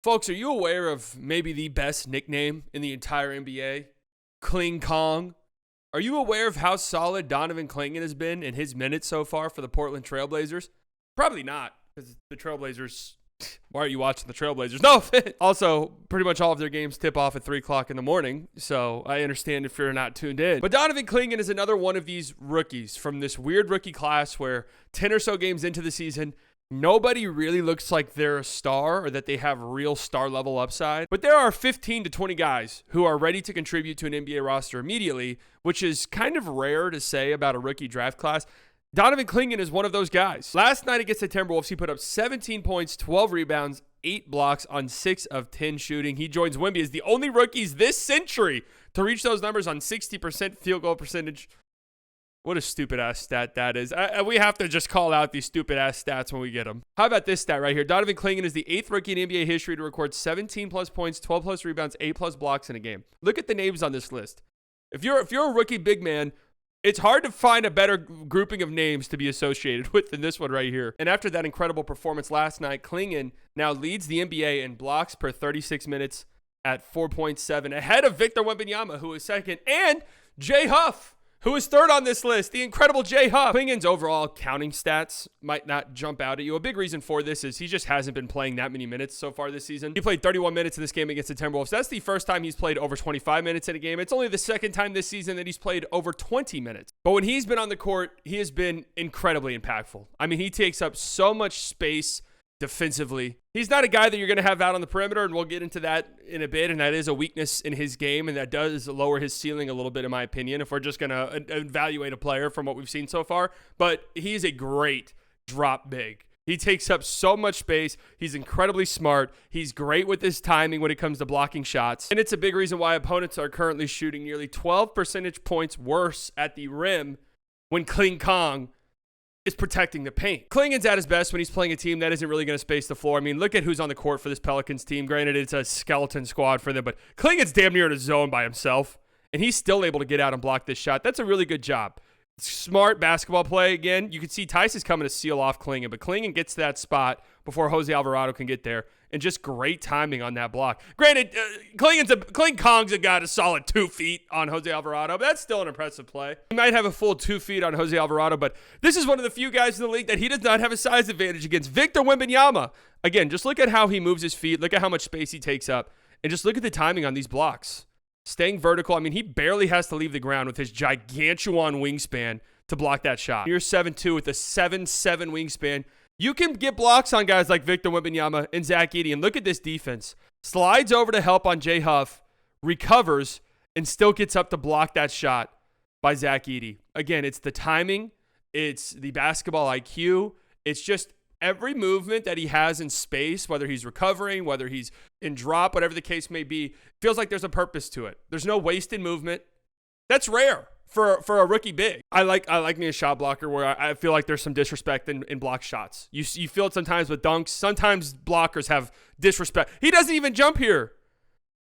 Folks, are you aware of maybe the best nickname in the entire NBA? Kling Kong. Are you aware of how solid Donovan Clingan has been in his minutes so far for the Portland Trailblazers? Probably not, because the Trailblazers, why are you watching the Trailblazers? No. Also, pretty much all of their games tip off at 3 o'clock in the morning, so I understand if you're not tuned in. But Donovan Clingan is another one of these rookies from this weird rookie class where 10 or so games into the season, nobody really looks like they're a star or that they have real star level upside. But there are 15 to 20 guys who are ready to contribute to an NBA roster immediately, which is kind of rare to say about a rookie draft class. Donovan Clingan is one of those guys. Last night against the Timberwolves, he put up 17 points, 12 rebounds, 8 blocks on 6 of 10 shooting. He joins Wemby as the only rookies this century to reach those numbers on 60% field goal percentage. What a stupid-ass stat that is. We have to just call out these stupid-ass stats when we get them. How about this stat right here? Donovan Clingan is the 8th rookie in NBA history to record 17-plus points, 12-plus rebounds, 8-plus blocks in a game. Look at the names on this list. If you're a rookie big man, it's hard to find a better grouping of names to be associated with than this one right here. And after that incredible performance last night, Clingan now leads the NBA in blocks per 36 minutes at 4.7, ahead of Victor Wembanyama, who is second, and Jay Huff, who is third on this list, the incredible Jay Huff. Clingan's overall counting stats might not jump out at you. A big reason for this is he just hasn't been playing that many minutes so far this season. He played 31 minutes in this game against the Timberwolves. That's the first time he's played over 25 minutes in a game. It's only the second time this season that he's played over 20 minutes. But when he's been on the court, he has been incredibly impactful. I mean, he takes up so much space defensively. He's not a guy that you're going to have out on the perimeter, and we'll get into that in a bit, and that is a weakness in his game, and that does lower his ceiling a little bit, in my opinion, if we're just going to evaluate a player from what we've seen so far. But he's a great drop big. He takes up so much space. He's incredibly smart. He's great with his timing when it comes to blocking shots, and it's a big reason why opponents are currently shooting nearly 12 percentage points worse at the rim when Kling Kong is protecting the paint. Clingan's at his best when he's playing a team that isn't really going to space the floor. I mean, look at who's on the court for this Pelicans team. Granted, it's a skeleton squad for them, but Clingan's damn near in a zone by himself, and he's still able to get out and block this shot. That's a really good job. Smart basketball play again. You can see Tice is coming to seal off Clingan, but Clingan gets to that spot before Jose Alvarado can get there, and just great timing on that block. Granted, Kling Kong's got a solid 2 feet on Jose Alvarado, but that's still an impressive play. He might have a full 2 feet on Jose Alvarado, but this is one of the few guys in the league that he does not have a size advantage against. Victor Wembanyama. Again, just look at how he moves his feet. Look at how much space he takes up, and just look at the timing on these blocks. Staying vertical. I mean, he barely has to leave the ground with his gigantuan wingspan to block that shot. You're 7'2" with a 7'7" wingspan. You can get blocks on guys like Victor Wembanyama and Zach Edey. And look at this defense. Slides over to help on Jay Huff, recovers, and still gets up to block that shot by Zach Edey. Again, it's the timing. It's the basketball IQ. It's just every movement that he has in space, whether he's recovering, whether he's in drop, whatever the case may be, feels like there's a purpose to it. There's no wasted movement. That's rare for a rookie big. I like me a shot blocker where I feel like there's some disrespect in block shots. You feel it sometimes with dunks. Sometimes blockers have disrespect. He doesn't even jump here.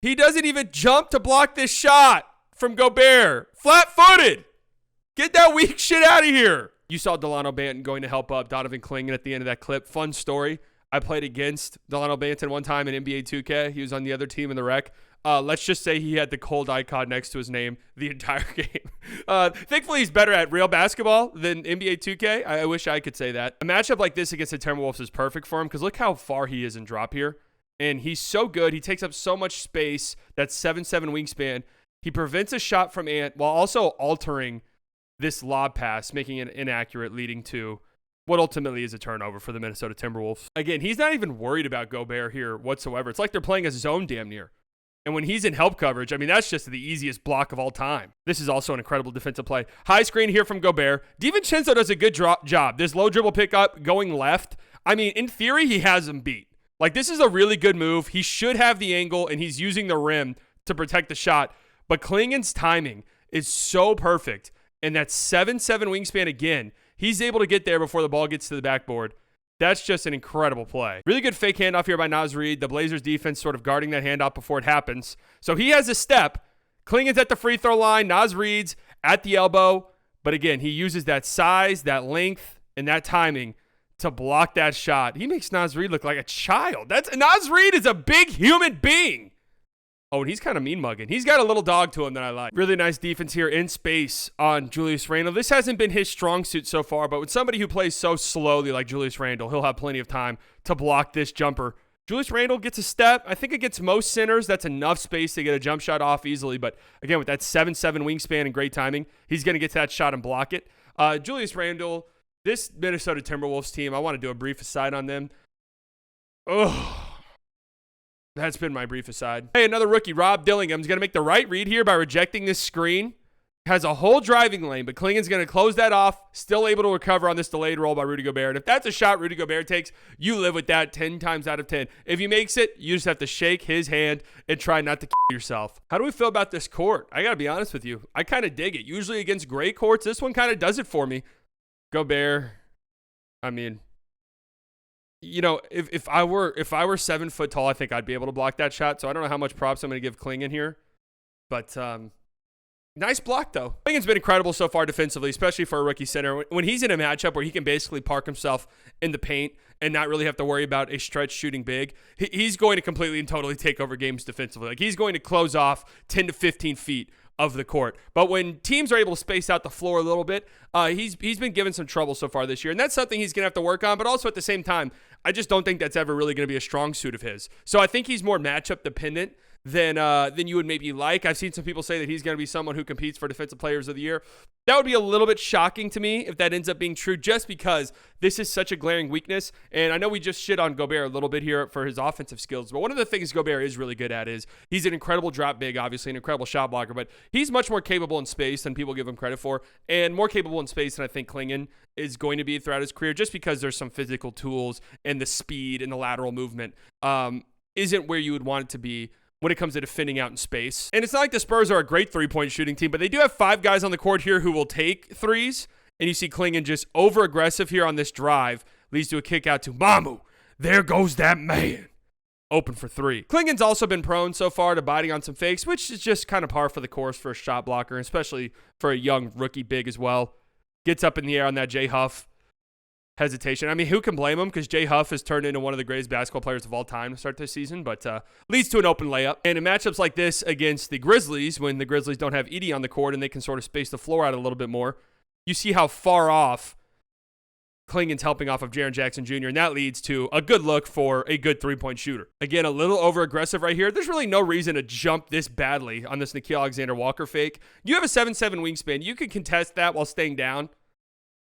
He doesn't even jump to block this shot from Gobert. Flat-footed. Get that weak shit out of here. You saw Delano Banton going to help up Donovan Clingan at the end of that clip. Fun story. I played against Delano Banton one time in NBA 2K. He was on the other team in the rec. Let's just say he had the cold icon next to his name the entire game. Thankfully, he's better at real basketball than NBA 2K. I wish I could say that. A matchup like this against the Timberwolves is perfect for him because look how far he is in drop here. And he's so good. He takes up so much space. That 7'7" wingspan. He prevents a shot from Ant while also altering this lob pass, making it inaccurate, leading to what ultimately is a turnover for the Minnesota Timberwolves. Again, he's not even worried about Gobert here whatsoever. It's like they're playing a zone damn near. And when he's in help coverage, I mean, that's just the easiest block of all time. This is also an incredible defensive play. High screen here from Gobert. DiVincenzo does a good job. This low dribble pickup going left. I mean, in theory, he has him beat. Like, this is a really good move. He should have the angle, and he's using the rim to protect the shot. But Clingan's timing is so perfect. And that 7'7" wingspan again, he's able to get there before the ball gets to the backboard. That's just an incredible play. Really good fake handoff here by Naz Reid. The Blazers defense sort of guarding that handoff before it happens. So he has a step. Clingan's at the free throw line. Naz Reid's at the elbow. But again, he uses that size, that length, and that timing to block that shot. He makes Naz Reid look like a child. Naz Reid is a big human being. Oh, and he's kind of mean-mugging. He's got a little dog to him that I like. Really nice defense here in space on Julius Randle. This hasn't been his strong suit so far, but with somebody who plays so slowly like Julius Randle, he'll have plenty of time to block this jumper. Julius Randle gets a step. I think against most centers, that's enough space to get a jump shot off easily. But again, with that 7'7" wingspan and great timing, he's going to get to that shot and block it. Julius Randle, this Minnesota Timberwolves team, I want to do a brief aside on them. Oh, that's been my brief aside. Hey, another rookie, Rob Dillingham's going to make the right read here by rejecting this screen. Has a whole driving lane, but Clingan's going to close that off, still able to recover on this delayed roll by Rudy Gobert. And if that's a shot Rudy Gobert takes, you live with that 10 times out of 10. If he makes it, you just have to shake his hand and try not to yourself. How do we feel about this court? I got to be honest with you. I kind of dig it. Usually against great courts, this one kind of does it for me. Gobert, I mean, you know, if I were 7 foot tall, I think I'd be able to block that shot. So I don't know how much props I'm going to give Clingan here, but nice block though. Clingan's been incredible so far defensively, especially for a rookie center. When he's in a matchup where he can basically park himself in the paint and not really have to worry about a stretch shooting big, he's going to completely and totally take over games defensively. Like, he's going to close off 10 to 15 feet of the court. But when teams are able to space out the floor a little bit, he's been given some trouble so far this year. And that's something he's going to have to work on. But also at the same time, I just don't think that's ever really going to be a strong suit of his. So I think he's more matchup dependent than you would maybe like. I've seen some people say that he's going to be someone who competes for Defensive Players of the Year. That would be a little bit shocking to me if that ends up being true, just because this is such a glaring weakness. And I know we just shit on Gobert a little bit here for his offensive skills, but one of the things Gobert is really good at is he's an incredible drop big, obviously an incredible shot blocker, but he's much more capable in space than people give him credit for, and more capable in space than I think Clingan is going to be throughout his career, just because there's some physical tools and the speed and the lateral movement isn't where you would want it to be when it comes to defending out in space. And it's not like the Spurs are a great three-point shooting team, but they do have 5 guys on the court here who will take threes. And you see Clingan just over-aggressive here on this drive. Leads to a kick out to Mamu. There goes that man. Open for 3. Clingan's also been prone so far to biting on some fakes, which is just kind of par for the course for a shot blocker, especially for a young rookie big as well. Gets up in the air on that Jay Huff hesitation. I mean, who can blame him? Because Jay Huff has turned into one of the greatest basketball players of all time to start this season, but leads to an open layup. And in matchups like this against the Grizzlies, when the Grizzlies don't have Edey on the court and they can sort of space the floor out a little bit more, you see how far off Clingan's helping off of Jaren Jackson Jr., and that leads to a good look for a good three-point shooter. Again, a little over-aggressive right here. There's really no reason to jump this badly on this Nickeil Alexander-Walker fake. You have a 7'7" wingspan. You can contest that while staying down.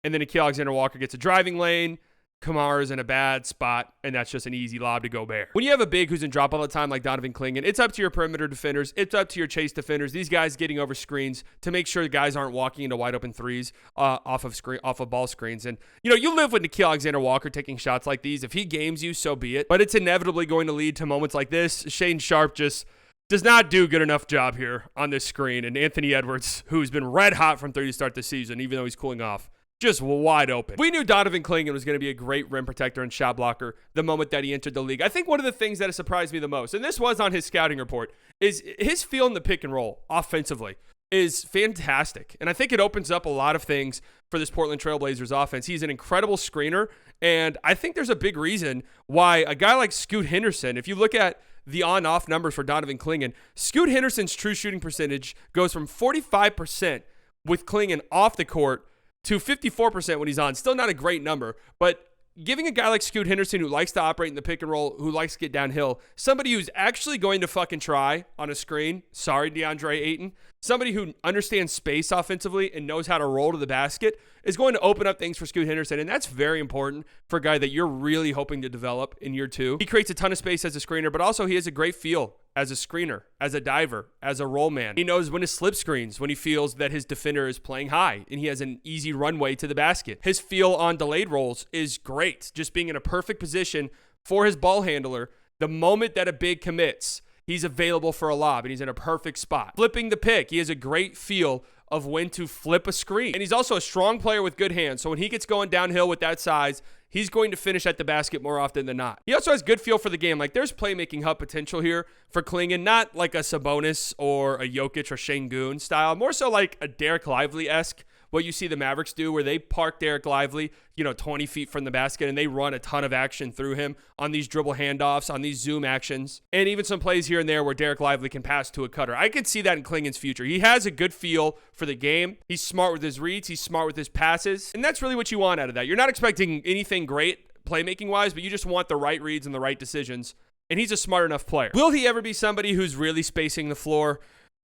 And then Nickeil Alexander-Walker gets a driving lane. Kamara's in a bad spot, and that's just an easy lob to Gobert. When you have a big who's in drop all the time like Donovan Clingan, it's up to your perimeter defenders. It's up to your chase defenders. These guys getting over screens to make sure the guys aren't walking into wide open threes off of ball screens. And, you know, you live with Nickeil Alexander-Walker taking shots like these. If he games you, so be it. But it's inevitably going to lead to moments like this. Shane Sharp just does not do a good enough job here on this screen. And Anthony Edwards, who's been red hot from 3 to start the season, even though he's cooling off, just wide open. We knew Donovan Clingan was going to be a great rim protector and shot blocker the moment that he entered the league. I think one of the things that has surprised me the most, and this was on his scouting report, is his feel in the pick and roll offensively is fantastic. And I think it opens up a lot of things for this Portland Trailblazers offense. He's an incredible screener, and I think there's a big reason why a guy like Scoot Henderson, if you look at the on-off numbers for Donovan Clingan, Scoot Henderson's true shooting percentage goes from 45% with Clingan off the court to 54% when he's on. Still not a great number, but giving a guy like Scoot Henderson, who likes to operate in the pick and roll, who likes to get downhill, somebody who's actually going to fucking try on a screen, sorry DeAndre Ayton, somebody who understands space offensively and knows how to roll to the basket, is going to open up things for Scoot Henderson, and that's very important for a guy that you're really hoping to develop in year 2. He creates a ton of space as a screener, but also he has a great feel as a screener, as a diver, as a roll man. He knows when to slip screens when he feels that his defender is playing high and he has an easy runway to the basket. His feel on delayed rolls is great, just being in a perfect position for his ball handler. The moment that a big commits, he's available for a lob and he's in a perfect spot. Flipping the pick, he has a great feel of when to flip a screen. And he's also a strong player with good hands. So when he gets going downhill with that size, he's going to finish at the basket more often than not. He also has good feel for the game. Like, there's playmaking hub potential here for Clingan, not like a Sabonis or a Jokic or Şengün style, more so like a Derek Lively-esque what you see the Mavericks do, where they park Derek Lively, 20 feet from the basket, and they run a ton of action through him on these dribble handoffs, on these zoom actions, and even some plays here and there where Derek Lively can pass to a cutter. I could see that in Clingan's future. He has a good feel for the game. He's smart with his reads. He's smart with his passes, and that's really what you want out of that. You're not expecting anything great playmaking-wise, but you just want the right reads and the right decisions, and he's a smart enough player. Will he ever be somebody who's really spacing the floor?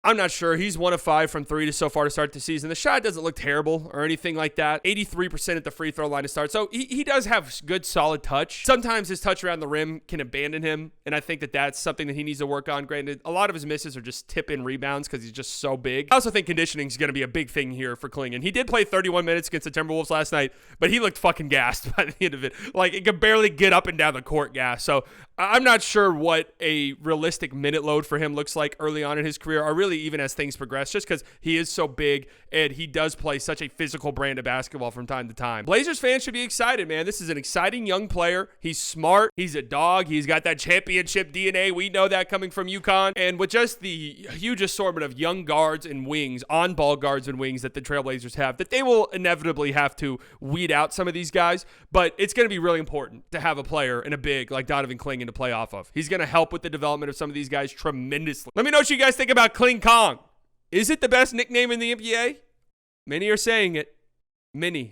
I'm not sure. He's 1 of 5 from 3 so far to start the season. The shot doesn't look terrible or anything like that. 83% at the free throw line to start. So he does have good, solid touch. Sometimes his touch around the rim can abandon him, and I think that that's something that he needs to work on. Granted, a lot of his misses are just tip-in rebounds because he's just so big. I also think conditioning is going to be a big thing here for Clingan. He did play 31 minutes against the Timberwolves last night, but he looked fucking gassed by the end of it. Like, he could barely get up and down the court gas. So I'm not sure what a realistic minute load for him looks like early on in his career, or really even as things progress, just because he is so big and he does play such a physical brand of basketball from time to time. Blazers fans should be excited, man. This is an exciting young player. He's smart. He's a dog. He's got that championship DNA. We know that coming from UConn. And with just the huge assortment of young guards and wings, on-ball guards and wings that the Trailblazers have, that they will inevitably have to weed out some of these guys. But it's going to be really important to have a player and a big like Donovan Clingan to play off of. He's going to help with the development of some of these guys tremendously. Let me know what you guys think about Kling Kong. Is it the best nickname in the NBA? Many are saying it. Many.